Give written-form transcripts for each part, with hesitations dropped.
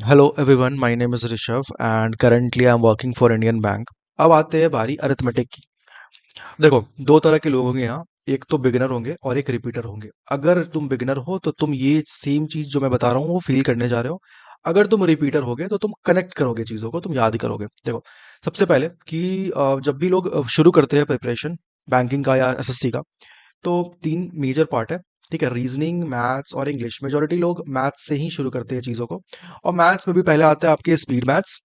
Hello everyone, my name is Rishabh and currently I am working for Indian bank. अब आते हैं बारी arithmetic की। देखो, दो तरह के लोग होंगे यहाँ। एक तो बिगिनर होंगे और एक रिपीटर होंगे। अगर तुम बिगिनर हो तो तुम ये सेम चीज जो मैं बता रहा हूँ वो फील करने जा रहे हो। अगर तुम रिपीटर होगे तो तुम कनेक्ट करोगे चीजों को, तुम याद करोगे। देखो, सबसे पहले कि जब भी लोग शुरू करते हैं प्रिपरेशन बैंकिंग का या एसएससी का, तो तीन मेजर पार्ट है। ठीक है, रीजनिंग, मैथ्स और इंग्लिश। मेजोरिटी लोग मैथ्स से ही शुरू करते हैं चीज़ों को। और मैथ्स में भी पहले आता है आपके स्पीड मैथ्स,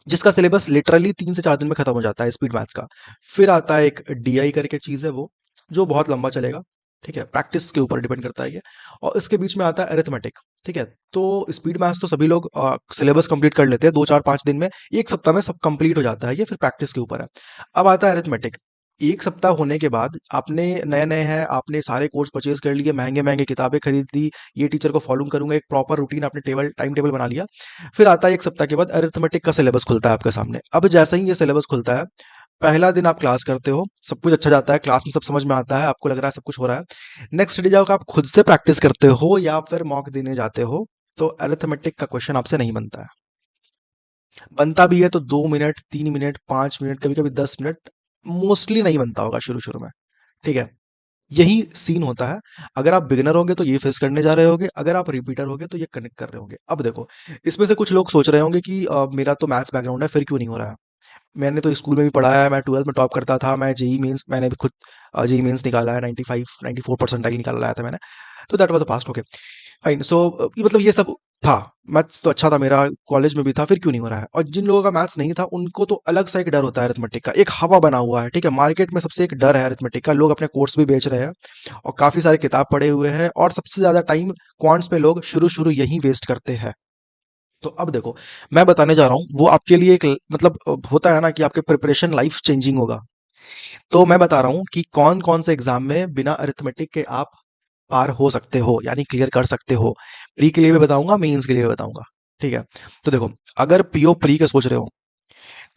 जिसका सिलेबस लिटरली 3 से 4 दिन में खत्म हो जाता है स्पीड मैथ्स का। फिर आता है एक डीआई करके चीज़ है वो, जो बहुत लंबा चलेगा। ठीक है, प्रैक्टिस के ऊपर डिपेंड करता है ये। और इसके बीच में आता है अरिथमेटिक। ठीक है, तो स्पीड मैथ्स तो सभी लोग सिलेबस कंप्लीट कर लेते हैं 2 4 5 दिन में। एक सप्ताह में सब कंप्लीट हो जाता है, ये फिर प्रैक्टिस के ऊपर है। अब आता है अरिथमेटिक। एक सप्ताह होने के बाद आपने नए नए हैं, आपने सारे कोर्स परचेज कर लिए, महंगे महंगे किताबें खरीद ली, ये टीचर को फॉलो करूंगा, एक प्रॉपर रूटीन आपने टाइम टेबल बना लिया। फिर आता है एक सप्ताह के बाद अरिथमेटिक का सिलेबस खुलता है आपके सामने। अब जैसे ही ये सिलेबस खुलता है, पहला दिन आप क्लास करते हो, सब कुछ अच्छा जाता है, क्लास में सब समझ में आता है, आपको लग रहा है सब कुछ हो रहा है। नेक्स्ट डे जब आप खुद से प्रैक्टिस करते हो या फिर मॉक देने जाते हो, तो अरिथमेटिक का क्वेश्चन आपसे नहीं बनता है। बनता भी है तो 2 मिनट, 3 मिनट, 5 मिनट, कभी कभी 10 मिनट। मोस्टली नहीं बनता होगा शुरू शुरू में। ठीक है, यही सीन होता है। अगर आप बिगिनर होंगे तो ये फेस करने जा रहे होगे, अगर आप रिपीटर होगे तो ये कनेक्ट कर रहे होगे। अब देखो, इसमें से कुछ लोग सोच रहे होंगे कि मेरा तो मैथ्स बैकग्राउंड है, फिर क्यों नहीं हो रहा है। मैंने तो स्कूल में भी पढ़ा है, मैं 12th में टॉप करता था, मैं जेई मेंस, मैंने भी खुद जेई मेंस निकाला है, 95 94 परसेंटाइल निकाल लाया था मैंने। तो that was a past. Okay, fine. So ये मतलब ये सब था। मैथ्स तो अच्छा था मेरा, कॉलेज में भी था, फिर क्यों नहीं हो रहा है। और जिन लोगों का मैथ्स नहीं था उनको तो अलग सा एक डर होता है अरिथमेटिक का, एक हवा बना हुआ है। ठीक है, मार्केट में सबसे एक डर है अरिथमेटिक का, लोग अपने कोर्स भी बेच रहे हैं और काफी सारे किताब पढ़े हुए हैं, और सबसे ज्यादा टाइम क्वांट्स पे लोग शुरू शुरू यही वेस्ट करते हैं। तो अब देखो, मैं बताने जा रहा हूँ वो आपके लिए एक मतलब होता है ना कि आपके प्रिपरेशन लाइफ चेंजिंग होगा। तो मैं बता रहा हूँ कि कौन कौन से एग्जाम में बिना अरिथमेटिक के आप पार हो सकते हो, यानी क्लियर कर सकते हो। प्री के लिए भी बताऊंगा, मेंस के लिए भी बताऊंगा। ठीक है, तो देखो, अगर पीओ प्री का सोच रहे हो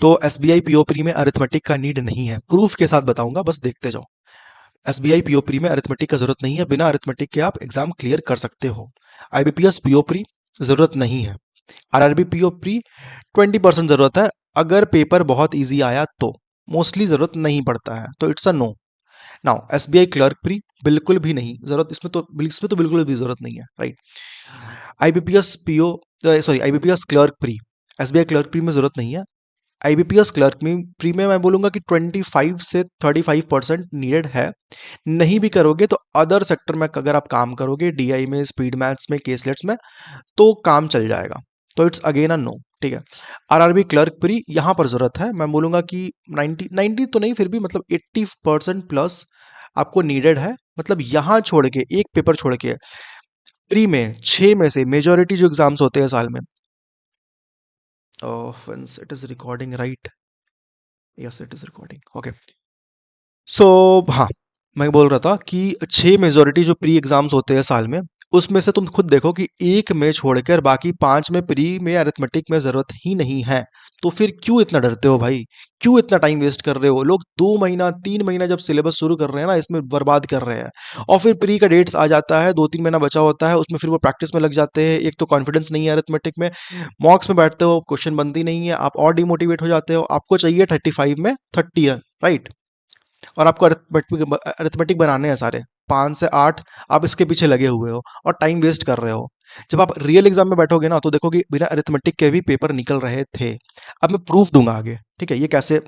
तो एसबीआई पीओ प्री में अरिथमेटिक का नीड नहीं है। प्रूफ के साथ बताऊंगा, बस देखते जाओ। एसबीआई पीओ प्री में अरिथमेटिक का जरूरत नहीं है, बिना अरिथमेटिक के आप एग्जाम क्लियर कर सकते हो। आईबीपीएस पीओ प्री जरूरत नहीं है। आरआरबी पीओ प्री 20% जरूरत है, अगर पेपर बहुत इजी आया तो। मोस्टली जरूरत नहीं पड़ता है, तो it's a no. Now SBI clerk pre, बिल्कुल भी नहीं जरूरत, इसमें तो बिल्कुल भी जरूरत नहीं है, right. IBPS PO, sorry, IBPS clerk pre, SBI clerk pre में जरूरत नहीं है। आईबीपीएस क्लर्क में प्री में मैं बोलूंगा कि 25 से 35% नीडेड है। नहीं भी करोगे तो अदर सेक्टर में अगर आप काम करोगे, डीआई में, स्पीड मैथ्स में, केसलेट्स में, तो काम चल जाएगा। तो इट्स अगेन अ नो। ठीक है, आरआरबी क्लर्क प्री यहाँ पर जरूरत है। मैं बोलूंगा कि 90 तो नहीं, फिर भी मतलब 80% प्लस आपको नीडेड है। मतलब यहाँ छोड़ के, एक पेपर छोड़ के, प्री में 6 में से मेजोरिटी जो एग्जाम्स होते हैं साल में। once it is recording, right? Yes, it is recording. Okay. सो हाँ, मैं बोल रहा था कि 6 मेजोरिटी जो प्री एग्जाम्स होते हैं साल में, उसमें से तुम खुद देखो कि एक में छोड़कर बाकी 5 में प्री में अरिथमेटिक में जरूरत ही नहीं है। तो फिर क्यों इतना डरते हो भाई, क्यों इतना टाइम वेस्ट कर रहे हो। लोग 2 महीना 3 महीना जब सिलेबस शुरू कर रहे हैं ना, इसमें बर्बाद कर रहे हैं। और फिर प्री का डेट्स आ जाता है, 2 3 महीना बचा होता है, उसमें फिर वो प्रैक्टिस में लग जाते हैं। एक तो कॉन्फिडेंस नहीं है अरिथमेटिक में, मॉक्स में बैठते हो, क्वेश्चन बनती नहीं है, आप और डिमोटिवेट हो जाते हो। आपको चाहिए 35 में 30 है, राइट। और आपको अरिथमेटिक बनाने हैं सारे 5 से 8, आप इसके पीछे लगे हुए हो और टाइम वेस्ट कर रहे हो। जब आप रियल एग्जाम में बैठोगे ना, तो देखोगे बिना अरिथमेटिक के भी पेपर निकल रहे थे। अब मैं प्रूफ दूंगा आगे, ठीक है, ये कैसे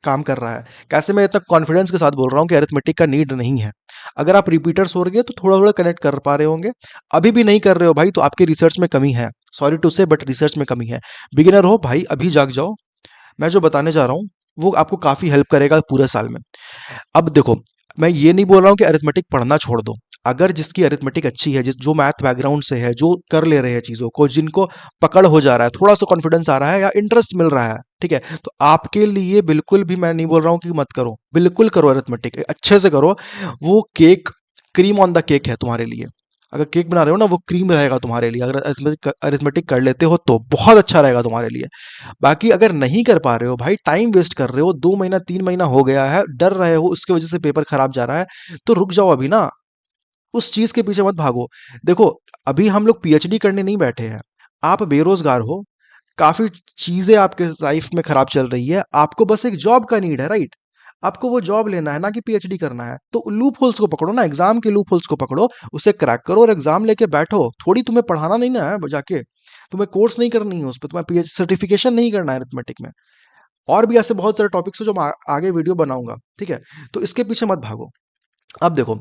काम कर रहा है, कैसे मैं इतना कॉन्फिडेंस के साथ बोल रहा हूँ कि अरिथमेटिक का नीड नहीं है। अगर आप रिपीटर्स हो रहे तो थोड़ा थोड़ा कनेक्ट कर पा रहे होंगे। अभी भी नहीं कर रहे हो भाई, तो आपकी रिसर्च में कमी है। सॉरी टू से, बट रिसर्च में कमी है। बिगिनर हो भाई, अभी जाग जाओ। मैं जो बताने जा रहा हूँ वो आपको काफी हेल्प करेगा पूरे साल में। अब देखो, मैं ये नहीं बोल रहा हूँ कि अरिथमेटिक पढ़ना छोड़ दो। अगर जिसकी अरिथमेटिक अच्छी है, जिस जो मैथ बैकग्राउंड से है, जो कर ले रहे हैं चीजों को, जिनको पकड़ हो जा रहा है, थोड़ा सा कॉन्फिडेंस आ रहा है या इंटरेस्ट मिल रहा है, ठीक है, तो आपके लिए बिल्कुल भी मैं नहीं बोल रहा हूँ कि मत करो, बिल्कुल करो अरिथमेटिक, अच्छे से करो। वो cake, cream on the cake है तुम्हारे लिए। अगर केक बना रहे हो ना, वो क्रीम रहेगा तुम्हारे लिए। अगर अरिथमेटिक कर लेते हो तो बहुत अच्छा रहेगा तुम्हारे लिए। बाकी अगर नहीं कर पा रहे हो भाई, टाइम वेस्ट कर रहे हो, 2 महीना 3 महीना हो गया है, डर रहे हो उसके वजह से पेपर खराब जा रहा है, तो रुक जाओ अभी ना। उस चीज के पीछे मत भागो। देखो, अभी हम लोग पीएचडी करने नहीं बैठे हैं। आप बेरोजगार हो, काफी चीजें आपके लाइफ में खराब चल रही है, आपको बस एक जॉब का नीड है, राइट? आपको वो जॉब लेना है, ना कि पीएचडी करना है। तो लूप होल्स को पकड़ो ना, एग्जाम के लूप होल्स को पकड़ो, उसे क्रैक करो और एग्जाम लेके बैठो। थोड़ी तुम्हें पढ़ाना नहीं ना है जाके, तुम्हें कोर्स नहीं करनी है उस पर, तुम्हें पीएच सर्टिफिकेशन नहीं करना है अरिथमेटिक में। और भी ऐसे बहुत सारे टॉपिक्स हैं जो मैं आगे वीडियो बनाऊंगा, ठीक है? तो इसके पीछे मत भागो। अब देखो,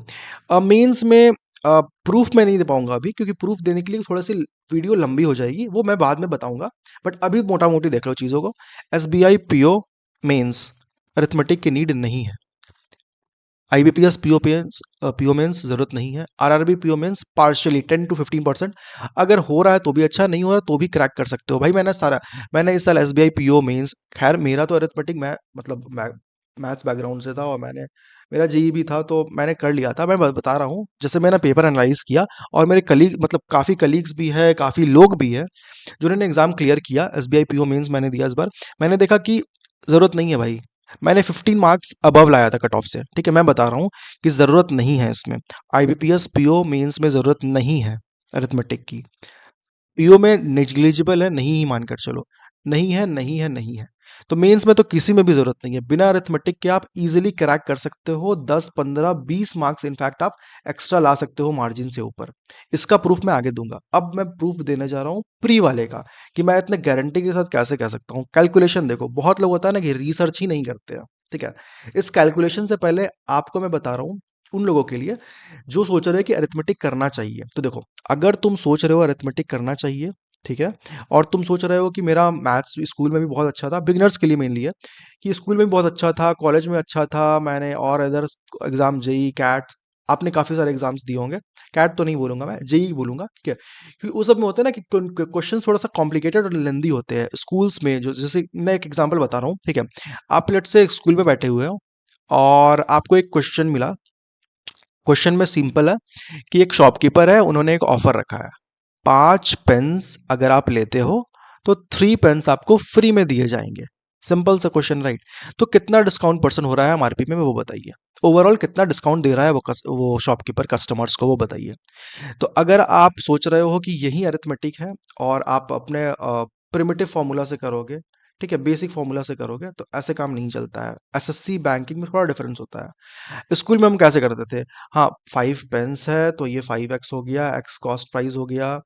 मेंस में प्रूफ मैं नहीं दे पाऊंगा अभी, क्योंकि प्रूफ देने के लिए थोड़ा सी वीडियो लंबी हो जाएगी, वो मैं बाद में बताऊंगा। बट अभी मोटा मोटी देख लो चीज़ों को। एसबीआई पीओ मेंस अरिथमेटिक की नीड नहीं है। आईबीपीएस पीओ मेंस जरूरत नहीं है। RRB PO mains partially 10 to 15%। अगर हो रहा है तो भी अच्छा, नहीं हो रहा तो भी क्रैक कर सकते हो भाई। मैंने इस साल एसबीआई पीओ मेंस, खैर मेरा तो अरिथमेटिक, मैं मतलब मैथ्स बैकग्राउंड से था, और मेरा जेई भी था, तो मैंने कर लिया था। मैं बता रहा हूँ, जैसे मैंने पेपर एनालाइज किया, और मेरे कलीग मतलब काफ़ी कलीग्स भी है, काफ़ी लोग भी है जिन्होंने एग्जाम क्लियर किया। एसबीआई पीओ मेंस मैंने दिया इस बार। मैंने देखा कि ज़रूरत नहीं है भाई। मैंने 15 मार्क्स अबव लाया था कट ऑफ से, ठीक है? मैं बता रहा हूँ कि ज़रूरत नहीं है इसमें। आईबीपीएस पीओ मेंस में ज़रूरत नहीं है अरिथमेटिक की। पीओ में नेग्लिजिबल है, नहीं ही मानकर चलो। नहीं है, नहीं है, नहीं है। तो मेंस में तो किसी में भी जरूरत नहीं है। बिना अरिथमेटिक के आप इजीली क्रैक कर सकते हो, 10 15 20 मार्क्स इनफैक्ट आप एक्स्ट्रा ला सकते हो मार्जिन से ऊपर। इसका प्रूफ मैं आगे दूंगा। अब मैं प्रूफ देने जा रहा हूँ प्री वाले का, कि मैं इतने गारंटी के साथ कैसे कह सकता हूँ। कैलकुलेशन देखो, बहुत लोग होता है ना कि रिसर्च ही नहीं करते हैं, ठीक है? इस कैलकुलेशन से पहले आपको मैं बता रहा हूँ, उन लोगों के लिए जो सोच रहे हैं कि अरिथमेटिक करना चाहिए। तो देखो, अगर तुम सोच रहे हो अरिथमेटिक करना चाहिए, ठीक है, और तुम सोच रहे हो कि मेरा मैथ्स स्कूल में भी बहुत अच्छा था, बिगिनर्स के लिए मेनली है, कि स्कूल में भी बहुत अच्छा था, कॉलेज में अच्छा था, मैंने और अदर एग्जाम जेई कैट, आपने काफ़ी सारे एग्जाम्स दिए होंगे। कैट तो नहीं बोलूंगा मैं, जेई बोलूंगा, ठीक है? क्योंकि उस सब में होता है ना कि क्वेश्चन थोड़ा सा कॉम्प्लिकेटेड और लेंदी होते हैं स्कूल्स में। जो जैसे मैं एक एग्जांपल बता रहा हूँ, ठीक है? आप लेट से स्कूल में बैठे हुए हो, और आपको एक क्वेश्चन मिला। क्वेश्चन में सिंपल है कि एक शॉपकीपर है, उन्होंने एक ऑफर रखा है, 5 पेन्स अगर आप लेते हो तो 3 पेन्स आपको फ्री में दिए जाएंगे। सिंपल सा क्वेश्चन, राइट? तो कितना डिस्काउंट पर्सन हो रहा है एमआरपी में, वो बताइए। ओवरऑल कितना डिस्काउंट दे रहा है वो शॉपकीपर कस्टमर्स को, वो बताइए। तो अगर आप सोच रहे हो कि यही अरिथमेटिक है, और आप अपने प्रिमिटिव फॉर्मूला से करोगे, ठीक है, बेसिक फॉर्मूला से करोगे, तो ऐसे काम नहीं चलता है। एसएससी बैंकिंग में थोड़ा डिफरेंस होता है। स्कूल में हम कैसे करते थे? हाँ, 5 पेन्स है तो ये 5x हो गया, एक्स कॉस्ट प्राइस हो गया।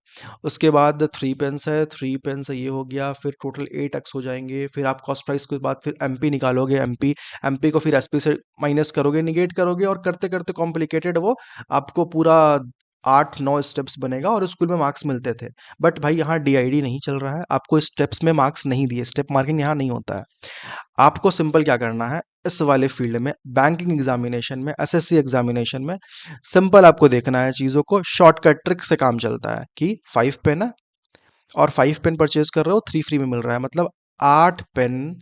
उसके बाद 3 पेन्स है, 3 पेन्स ये हो गया, फिर टोटल 8x हो जाएंगे। फिर आप कॉस्ट प्राइस के बाद फिर एमपी निकालोगे, एमपी एमपी को फिर एसपी से माइनस करोगे, निगेट करोगे, और करते करते कॉम्प्लिकेटेड वो आपको पूरा 8 9 स्टेप्स बनेगा, और स्कूल में मार्क्स मिलते थे। बट भाई यहाँ डीआईडी नहीं चल रहा है, आपको स्टेप्स में मार्क्स नहीं दिए, स्टेप मार्किंग यहाँ नहीं होता है। आपको सिंपल क्या करना है, इस वाले फील्ड में, बैंकिंग एग्जामिनेशन में, एसएससी एग्जामिनेशन में, सिंपल आपको देखना है चीज़ों को, शॉर्टकट ट्रिक से काम चलता है कि 5 पेन है, और 5 पेन परचेज कर रहे हो, 3 फ्री में मिल रहा है, मतलब 8 पेन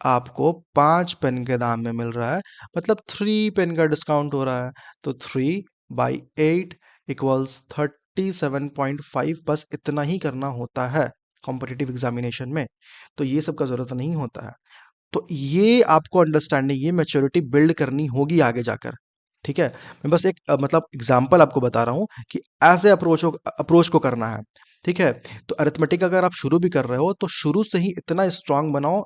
आपको 5 पेन के दाम में मिल रहा है, मतलब 3 पेन का डिस्काउंट हो रहा है। तो 3/8 = 37.5, बस इतना ही करना होता है कॉम्पिटिटिव एग्जामिनेशन में। तो ये सब का जरूरत नहीं होता है। तो ये आपको अंडरस्टैंडिंग, ये मैच्योरिटी बिल्ड करनी होगी आगे जाकर, ठीक है? मैं बस एक मतलब एग्जांपल आपको बता रहा हूँ कि ऐसे अप्रोच को करना है, ठीक है? तो अरिथमेटिक अगर आप शुरू भी कर रहे हो, तो शुरू से ही इतना स्ट्रांग बनाओ,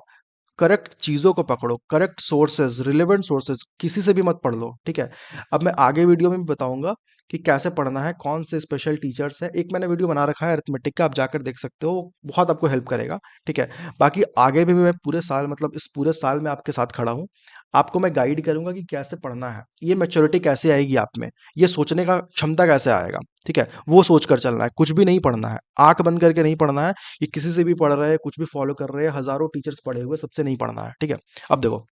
करेक्ट चीज़ों को पकड़ो, करेक्ट सोर्सेज, रिलेवेंट सोर्सेज, किसी से भी मत पढ़ लो, ठीक है? अब मैं आगे वीडियो में भी बताऊंगा कि कैसे पढ़ना है, कौन से स्पेशल टीचर्स हैं। एक मैंने वीडियो बना रखा है अरिथमेटिक का, आप जाकर देख सकते हो, वो बहुत आपको हेल्प करेगा, ठीक है? बाकी आगे भी मैं पूरे साल, मतलब इस पूरे साल में आपके साथ खड़ा हूँ। आपको मैं गाइड करूंगा कि कैसे पढ़ना है, ये मैच्योरिटी कैसे आएगी आप में, ये सोचने का क्षमता कैसे आएगा, ठीक है? वो सोच कर चलना है, कुछ भी नहीं पढ़ना है, आंख बंद करके नहीं पढ़ना है कि किसी से भी पढ़ रहे हैं, कुछ भी फॉलो कर रहे हैं, हजारों टीचर्स पढ़े हुए, सबसे नहीं पढ़ना है, ठीक है? अब देखो,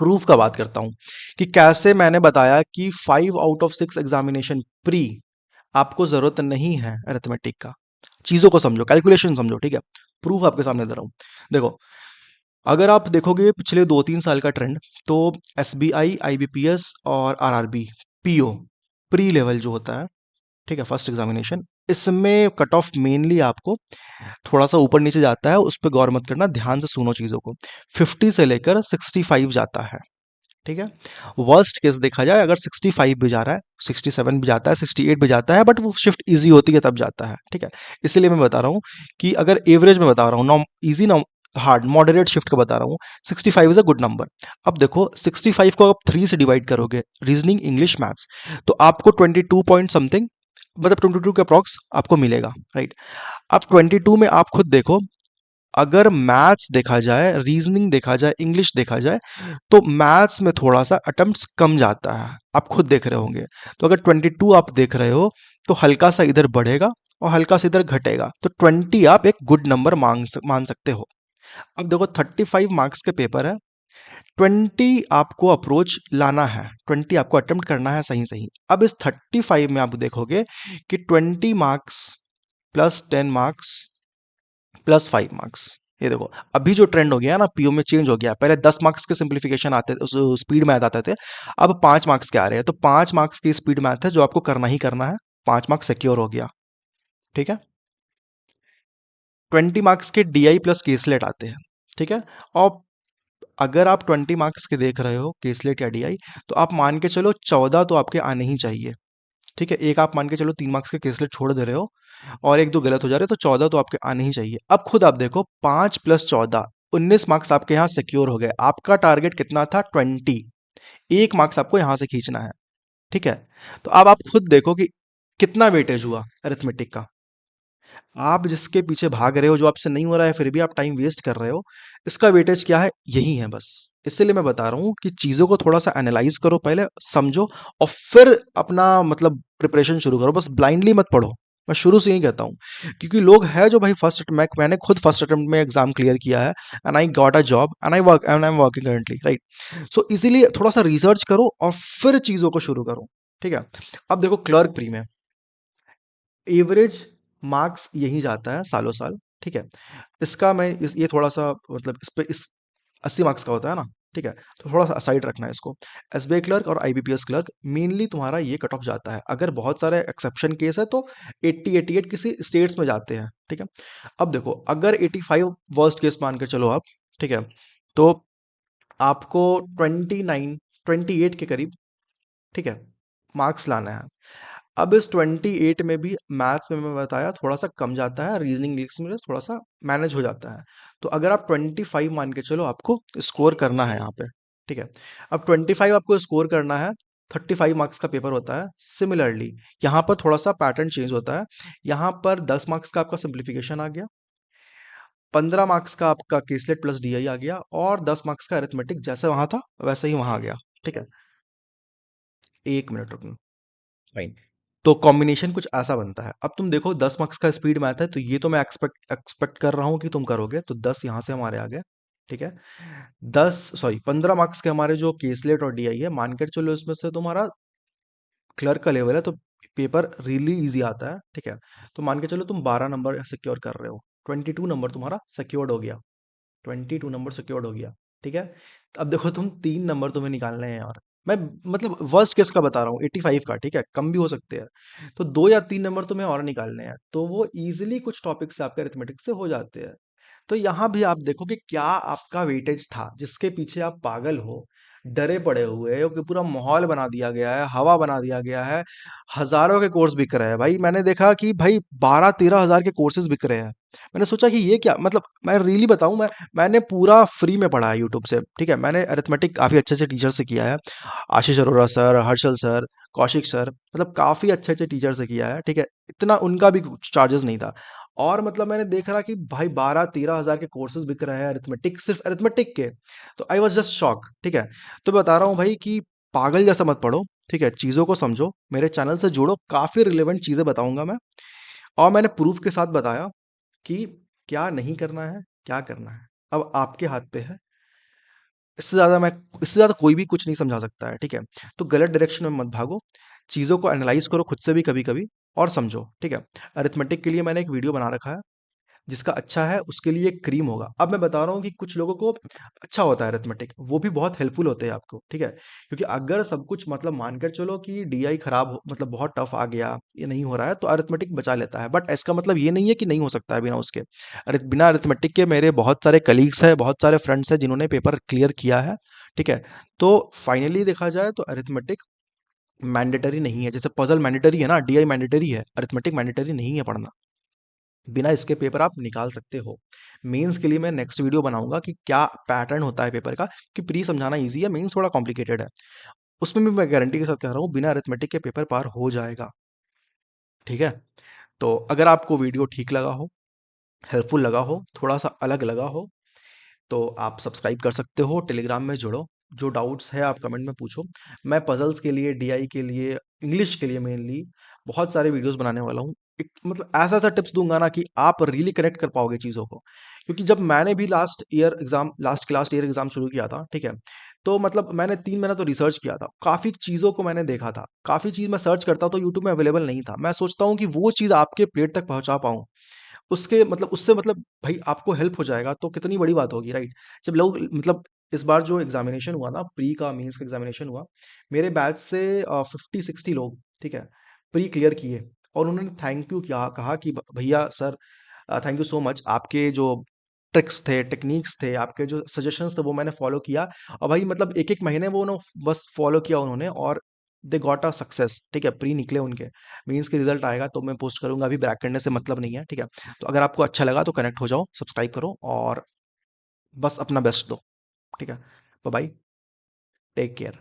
प्रूफ का बात करता हूं कि कैसे मैंने बताया कि 5 आउट ऑफ 6 एग्जामिनेशन प्री आपको जरूरत नहीं है अरिथमेटिक का। चीजों को समझो, कैलकुलेशन समझो, ठीक है? प्रूफ आपके सामने दे रहा हूं। देखो, अगर आप देखोगे पिछले 2 3 साल का ट्रेंड, तो एसबीआई, आईबीपीएस और आरआरबी पीओ प्री लेवल जो होता है, ठीक है, फर्स्ट एग्जामिनेशन, इसमें कट ऑफ मेनली आपको थोड़ा सा ऊपर नीचे जाता है, उस पर गौर मत करना, ध्यान से सुनो चीज़ों को। 50 से लेकर 65 जाता है, ठीक है। वर्स्ट केस देखा जाए, अगर 65 भी जा रहा है, 67 भी जाता है, 68 भी जाता है, बट वो शिफ्ट इजी होती है तब जाता है, ठीक है। इसीलिए मैं बता रहा हूँ कि अगर एवरेज में बता रहा हूँ, नॉम इजी ना हार्ड मॉडरेट शिफ्ट का बता रहा हूँ, 65 इज अ गुड नंबर। अब देखो 65 को आप 3 से डिवाइड करोगे, रीजनिंग इंग्लिश मैथ्स, तो आपको 22 पॉइंट समथिंग, मतलब 22 के अप्रॉक्स आपको मिलेगा, राइट। अब 22 में आप खुद देखो, अगर मैथ्स देखा जाए, रीजनिंग देखा जाए, इंग्लिश देखा जाए, तो मैथ्स में थोड़ा सा अटेम्प्ट्स कम जाता है, आप खुद देख रहे होंगे। तो अगर 22 आप देख रहे हो, तो हल्का सा इधर बढ़ेगा और हल्का सा इधर घटेगा, तो 20 आप एक गुड नंबर मान सकते हो। अब देखो 35 मार्क्स के पेपर है, 20 आपको अप्रोच लाना है, 20 आपको अटेम्प्ट करना है सही सही। अब इस 35 में आप देखोगे कि 20 marks plus 10 marks plus 5 marks, ये देखो अभी जो ट्रेंड हो गया है ना, पीओ में चेंज हो गया। पहले 10 मार्क्स के सिंप्लीफिकेशन आते थे, उस स्पीड मैथ आते थे, अब 5 मार्क्स के आ रहे हैं। तो 5 मार्क्स की स्पीड मैथ है जो आपको करना ही करना है, 5 मार्क्स सिक्योर हो गया, ठीक है। 20 मार्क्स के डीआई प्लस केसलेट आते हैं, ठीक है। और अगर आप 20 मार्क्स के देख रहे हो केसलेट या डीआई, तो आप मान के चलो 14 तो आपके आने ही चाहिए, ठीक है। एक आप मान के चलो 3 मार्क्स के केसलेट छोड़ दे रहे हो और एक दो गलत हो जा रहे हो, तो 14 तो आपके आने ही चाहिए। अब खुद आप देखो, 5 प्लस 14, 19 मार्क्स आपके यहाँ सिक्योर हो गए। आपका टारगेट कितना था? 20। एक मार्क्स आपको यहाँ से खींचना है, ठीक है। तो अब आप खुद देखो कि कितना वेटेज हुआ अरिथमेटिक का। आप जिसके पीछे भाग रहे हो, जो आपसे नहीं हो रहा है, फिर भी आप टाइम वेस्ट कर रहे हो, इसका वेटेज क्या है? यही है बस। इसलिए मैं बता रहा हूँ कि चीज़ों को थोड़ा सा एनालाइज करो, पहले समझो और फिर अपना मतलब प्रिपरेशन शुरू करो। बस ब्लाइंडली मत पढ़ो, मैं शुरू से ही कहता हूँ। क्योंकि लोग हैं जो भाई फर्स्ट, मैंने खुद फर्स्ट अटेम्प्ट में एग्जाम क्लियर किया है, and I got a job and I am working currently, right. So इसीलिए थोड़ा सा रिसर्च करो और फिर चीज़ों को शुरू करो, ठीक है। अब देखो क्लर्क प्री में एवरेज मार्क्स यही जाता है सालों साल, ठीक है। इसका मैं ये थोड़ा सा मतलब इस पे इस 80 मार्क्स का होता है ना, ठीक है। तो थोड़ा सा साइड रखना है इसको। एसबीआई क्लर्क और आईबीपीएस क्लर्क मेनली तुम्हारा ये कट ऑफ जाता है। अगर बहुत सारे एक्सेप्शन केस है तो 80 88 किसी स्टेट्स में जाते हैं, ठीक है। अब देखो अगर 85 वर्स्ट केस मान कर चलो आप, ठीक है, तो आपको 29 28 के करीब, ठीक है, मार्क्स लाना है। अब इस 28 में भी मैथ्स में मैं बताया थोड़ा सा कम जाता है, रीजनिंग इंग्लिश में थोड़ा सा मैनेज हो जाता है। तो अगर आप 25 मान के चलो आपको स्कोर करना है यहाँ पे, ठीक है। अब 25 आपको स्कोर करना है, 35 मार्क्स का पेपर होता है। सिमिलरली यहाँ पर थोड़ा सा पैटर्न चेंज होता है। यहाँ पर 10 मार्क्स का आपका सिंप्लीफिकेशन आ गया, 15 मार्क्स का आपका केसलेट प्लस डीआई आ गया, और 10 मार्क्स का अरिथमेटिक जैसे वहां था वैसे ही वहां आ गया, ठीक है। एक मिनट रुकना। फाइन। तो कॉम्बिनेशन कुछ ऐसा बनता है। अब तुम देखो 10 मार्क्स का स्पीड मैथ है, तो ये तो मैं एक्सपेक्ट कर रहा हूँ कि तुम करोगे, तो 10 यहाँ से हमारे आ गए, ठीक है। 15 मार्क्स के हमारे जो केसलेट और डीआई है, मानकर चलो इसमें से तुम्हारा क्लर्क का लेवल है, तो पेपर रियली इजी आता है, ठीक है। तो मान के चलो तुम 12 नंबर सिक्योर कर रहे हो, 22 नंबर तुम्हारा सिक्योर्ड हो गया, 22 नंबर सिक्योर्ड हो गया, ठीक है। अब देखो तुम 3 नंबर तुम्हें निकालने हैं यार। मैं मतलब वर्स्ट केस का बता रहा हूँ, 85 का, ठीक है, कम भी हो सकते हैं। तो 2 या 3 नंबर तुम्हें और निकालने हैं, तो वो इजीली कुछ टॉपिक से आपके अरिथमेटिक से हो जाते हैं। तो यहाँ भी आप देखो कि क्या आपका वेटेज था जिसके पीछे आप पागल हो, डरे पड़े हुए हो, कि पूरा माहौल बना दिया गया है, हवा बना दिया गया है। हजारों के कोर्स बिक रहे हैं भाई, मैंने देखा कि भाई 12 13 हजार के कोर्सेज बिक रहे हैं। मैंने सोचा कि ये क्या, मतलब मैं रियली बताऊं, मैंने पूरा फ्री में पढ़ा है यूट्यूब से, ठीक है। मैंने अरिथमेटिक काफ़ी अच्छे अच्छे टीचर से किया है, Ashish Arora sir, Harshal sir, Kaushik sir, मतलब काफ़ी अच्छे अच्छे टीचर से किया है, ठीक है। इतना उनका भी चार्जेस नहीं था। और मतलब मैंने देख रहा कि भाई 12 13 हजार के कोर्सेज बिक रहे हैं अरिथमेटिक, सिर्फ अरिथमेटिक के। तो आई वॉज जस्ट शॉक, ठीक है। तो बता रहा हूँ भाई कि पागल जैसा मत पढ़ो, ठीक है, चीज़ों को समझो, मेरे चैनल से जुड़ो, काफ़ी रिलेवेंट चीज़ें बताऊंगा मैं। और मैंने प्रूफ के साथ बताया कि क्या नहीं करना है, क्या करना है, अब आपके हाथ पे है। इससे ज़्यादा मैं इससे ज़्यादा कोई भी कुछ नहीं समझा सकता है, ठीक है। तो गलत डायरेक्शन में मत भागो, चीज़ों को एनालाइज करो खुद से भी कभी कभी, और समझो, ठीक है। अरिथमेटिक के लिए मैंने एक वीडियो बना रखा है, जिसका अच्छा है उसके लिए क्रीम होगा। अब मैं बता रहा हूँ कि कुछ लोगों को अच्छा होता है अरिथमेटिक, वो भी बहुत हेल्पफुल होते हैं आपको, ठीक है? क्योंकि अगर सब कुछ मतलब मानकर चलो कि डीआई खराब मतलब बहुत टफ आ गया, ये नहीं हो रहा है, तो अरिथमेटिक बचा लेता है। बट इसका मतलब ये नहीं है कि नहीं हो सकता है बिना उसके। अरे बिना अरिथमेटिक के मेरे बहुत सारे कलीग्स हैं, बहुत सारे फ्रेंड्स हैं जिन्होंने पेपर क्लियर किया है, ठीक है? तो फाइनली देखा जाए तो अरिथमेटिक मैंडेटरी नहीं है। जैसे पजल मैंडेटरी है ना, डीआई मैंडेटरी है, अरिथमेटिक मैंडेटरी नहीं है पढ़ना। बिना इसके पेपर आप निकाल सकते हो। मेंस के लिए मैं नेक्स्ट वीडियो बनाऊंगा कि क्या पैटर्न होता है पेपर का, कि प्री समझाना इजी है, मेंस थोड़ा कॉम्प्लिकेटेड है। उसमें भी मैं गारंटी के साथ कह रहा हूँ बिना अरिथमेटिक के पेपर पार हो जाएगा, ठीक है? तो अगर आपको वीडियो ठीक लगा हो, हेल्पफुल लगा हो, थोड़ा सा अलग लगा हो, तो आप सब्सक्राइब कर सकते हो, टेलीग्राम में जुड़ो, जो डाउट्स है आप कमेंट में पूछो। मैं पजल्स के लिए, डीआई के लिए, इंग्लिश के लिए मेनली बहुत सारे वीडियोस बनाने वाला हूँ। एक मतलब ऐसा ऐसा टिप्स दूंगा ना कि आप रियली कनेक्ट कर पाओगे चीज़ों को। क्योंकि जब मैंने भी लास्ट ईयर एग्जाम शुरू किया था, ठीक है? तो मतलब मैंने 3 महीना तो रिसर्च किया था, काफ़ी चीज़ों को मैंने देखा था, काफ़ी चीज़ मैं सर्च करता तो यूट्यूब में अवेलेबल नहीं था। मैं सोचता हूँ कि वो चीज़ आपके प्लेट तक पहुंचा पाऊँ, उसके मतलब उससे मतलब भाई आपको हेल्प हो जाएगा तो कितनी बड़ी बात होगी, राइट? जब लोग मतलब इस बार जो एग्जामिनेशन हुआ ना, प्री का मेंस का एग्जामिनेशन हुआ, मेरे बैच से 50-60 लोग, ठीक है, प्री क्लियर किए। और उन्होंने थैंक यू किया, कहा कि भैया sir thank you so much, आपके जो ट्रिक्स थे, टेक्निक्स थे, आपके जो सजेशंस थे वो मैंने फॉलो किया। और भाई मतलब एक एक महीने वो ना बस फॉलो किया उन्होंने, और दे गॉट अ सक्सेस, ठीक है? प्री निकले उनके, मीन्स के रिजल्ट आएगा तो मैं पोस्ट करूंगा, अभी ब्रैक करने से मतलब नहीं है, ठीक है? तो अगर आपको अच्छा लगा तो कनेक्ट हो जाओ, सब्सक्राइब करो, और बस अपना बेस्ट दो, ठीक है? Bye, take care.